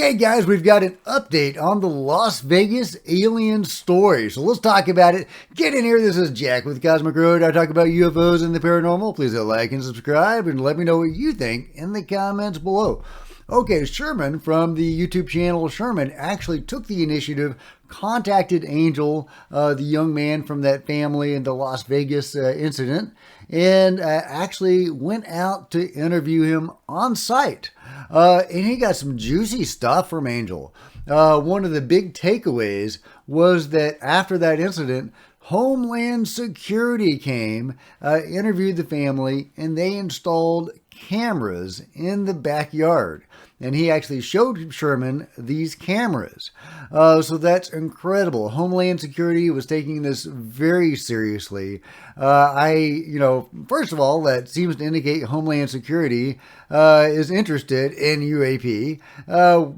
Okay, guys, we've got an update on the Las Vegas alien story. So let's talk about it. Get in here. This is Jack with Cosmic Road. I talk about UFOs and the paranormal. Please hit like and subscribe and let me know what you think in the comments below. Okay, Sherman from the YouTube channel Sherman actually took the initiative, contacted Angel, the young man from that family in the Las Vegas incident, and actually went out to interview him on site. And he got some juicy stuff from Angel. One of the big takeaways was that after that incident, Homeland Security came, interviewed the family, and they installed cameras in the backyard. And he actually showed Sherman these cameras. So that's incredible. Homeland Security was taking this very seriously. First of all, that seems to indicate Homeland Security is interested in UAP,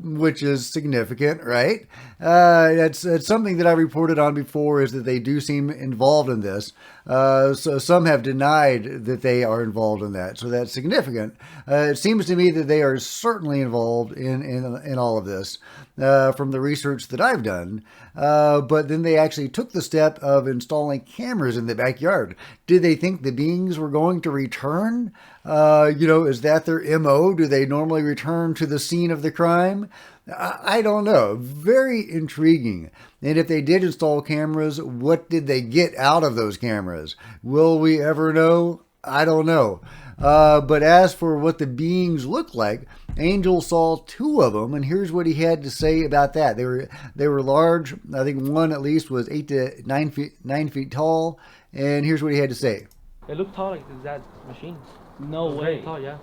which is significant, right? It's something that I reported on before, is that they do seem involved in this. So some have denied that they are involved in that. So that's significant. It seems to me that they are certainly involved in all of this from the research that I've done. But then they actually took the step of installing cameras in the backyard. Did they think the beings were going to return? Is that their MO? Do they normally return to the scene of the crime? I don't know. Very intriguing. And if they did install cameras, what did they get out of those cameras? Will we ever know? I don't know. But as for what the beings look like, Angel saw two of them, and here's what he had to say about that. They were large. I think one at least was 8 to 9 feet tall. And here's what he had to say. It looked tall like that machine. No way. Very tall, yeah.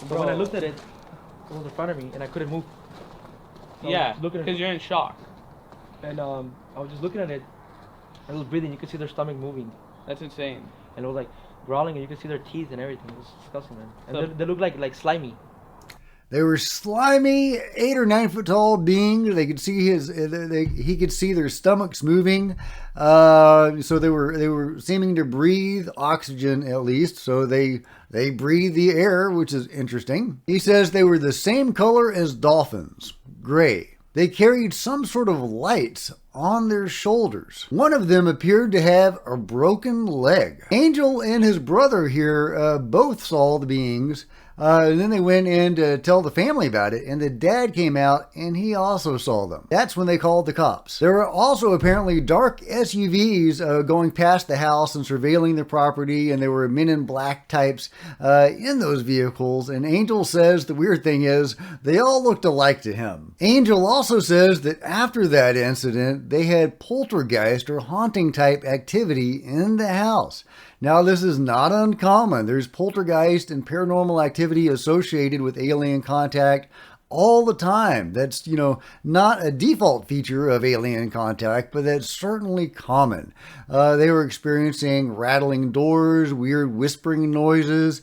But when I looked at it, it was in front of me, and I couldn't move. So yeah, because you're in shock. And I was just looking at it, and it was breathing. You could see their stomach moving. That's insane. And it was like growling, and you could see their teeth and everything. It was disgusting, man. And So, they looked like slimy. They were slimy, 8 or 9 foot tall beings. They could see he could see their stomachs moving. So they were seeming to breathe oxygen, at least. So they breathe the air, which is interesting. He says they were the same color as dolphins, gray. They carried some sort of lights on their shoulders. One of them appeared to have a broken leg. Angel and his brother here both saw the beings. And then they went in to tell the family about it, and the dad came out and he also saw them. That's when they called the cops. There were also apparently dark SUVs going past the house and surveilling the property, and there were men in black types in those vehicles. And Angel says the weird thing is they all looked alike to him. Angel also says that after that incident, they had poltergeist or haunting type activity in the house. Now, this is not uncommon. There's poltergeist and paranormal activity associated with alien contact all the time. That's, not a default feature of alien contact, but that's certainly common. They were experiencing rattling doors, weird whispering noises,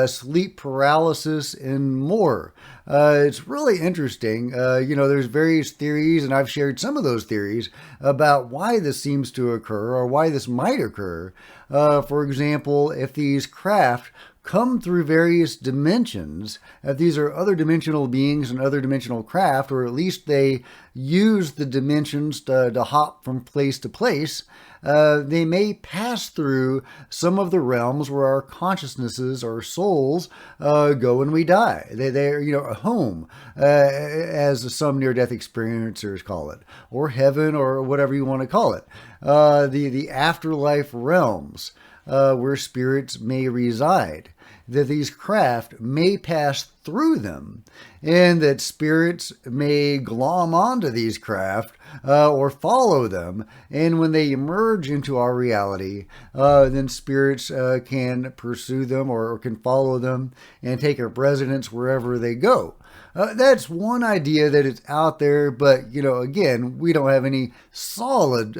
sleep paralysis, and more. It's really interesting. There's various theories, and I've shared some of those theories about why this seems to occur or why this might occur. For example, if these craft come through various dimensions, if these are other dimensional beings and other dimensional craft, or at least they use the dimensions to hop from place to place, they may pass through some of the realms where our consciousnesses or souls go when we die. They're a home, as some near-death experiencers call it, or heaven, or whatever you want to call it. The afterlife realms where spirits may reside, that these craft may pass through them, and that spirits may glom onto these craft or follow them, and when they emerge into our reality, then spirits can pursue them or can follow them and take up residence wherever they go. That's one idea that is out there, but, again, we don't have any solid,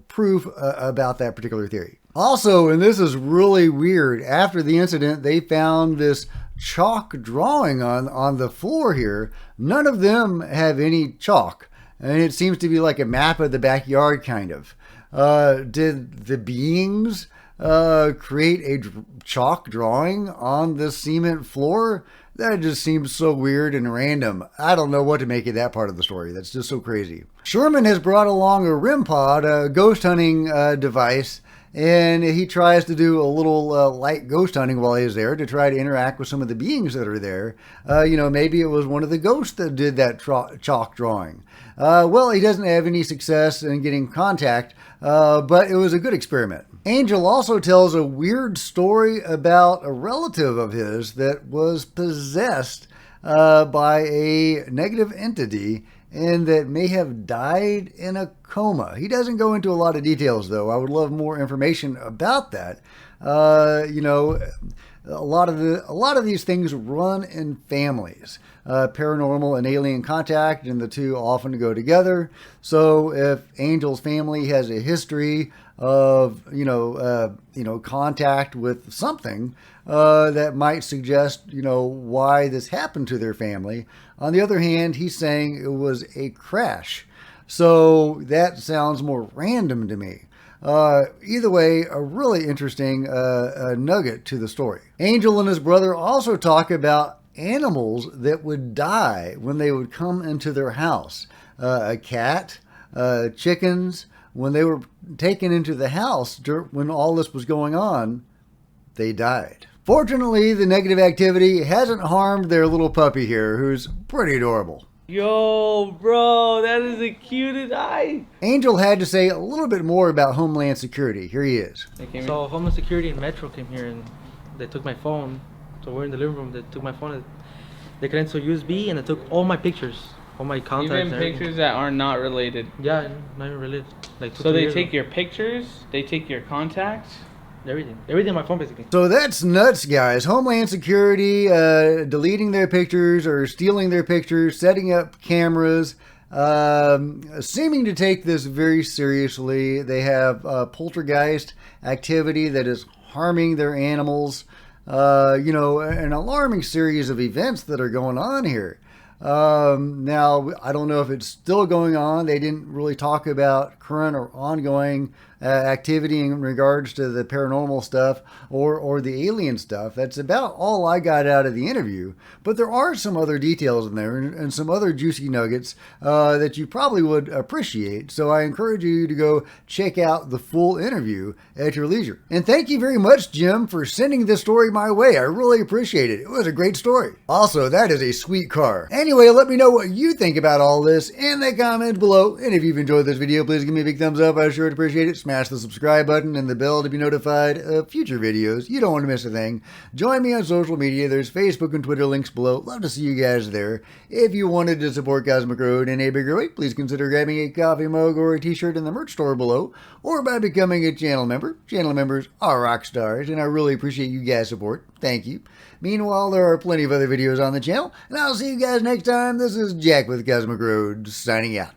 proof about that particular theory. Also, and this is really weird, after the incident, they found this chalk drawing on the floor here. None of them have any chalk, and it seems to be like a map of the backyard, kind of. Did the beings create a chalk drawing on the cement floor? That just seems so weird and random. I don't know what to make of that part of the story. That's just so crazy. Sherman has brought along a REM pod, a ghost hunting device, and he tries to do a little light ghost hunting while he's there to try to interact with some of the beings that are there. Maybe it was one of the ghosts that did that chalk drawing. Well, he doesn't have any success in getting contact, but it was a good experiment. Angel also tells a weird story about a relative of his that was possessed by a negative entity and that may have died in a coma. He doesn't go into a lot of details, though. I would love more information about that. A lot of these things run in families. Paranormal and alien contact, and the two often go together. So if Angel's family has a history of contact with something that might suggest why this happened to their family. On the other hand, he's saying it was a crash, so that sounds more random to me. Either way, a really interesting nugget to the story. Angel and his brother also talk about animals that would die when they would come into their house. A cat, chickens. When they were taken into the house when all this was going on, they died. Fortunately, the negative activity hasn't harmed their little puppy here, who's pretty adorable. Yo, bro, that is the cutest eye. Angel had to say a little bit more about Homeland Security. Here he is. So Homeland Security and Metro came here and they took my phone. So we're in the living room. They took my phone. They connected to a USB and they took all my pictures, all my contacts. Even pictures that are not related. Yeah, not even related. Like so they take your pictures, they take your contacts. Everything on my phone basically. So that's nuts, guys. Homeland Security deleting their pictures or stealing their pictures, setting up cameras, seeming to take this very seriously. They have poltergeist activity that is harming their animals. An alarming series of events that are going on here. Now, I don't know if it's still going on. They didn't really talk about current or ongoing activity in regards to the paranormal stuff or the alien stuff. That's about all I got out of the interview. But there are some other details in there and some other juicy nuggets that you probably would appreciate. So I encourage you to go check out the full interview at your leisure. And thank you very much, Jim, for sending this story my way. I really appreciate it. It was a great story. Also, that is a sweet car. Anyway, let me know what you think about all this in the comments below. And if you've enjoyed this video, please give me a big thumbs up. I sure would appreciate it. Smash the subscribe button and the bell to be notified of future videos. You don't want to miss a thing. Join me on social media. There's Facebook and Twitter links below. Love to see you guys there. If you wanted to support Cosmic Road in a bigger way, please consider grabbing a coffee mug or a t-shirt in the merch store below, or by becoming a channel member. Channel members are rock stars, and I really appreciate you guys' support. Thank you. Meanwhile, there are plenty of other videos on the channel, and I'll see you guys next time. This is Jack with Cosmic Road, signing out.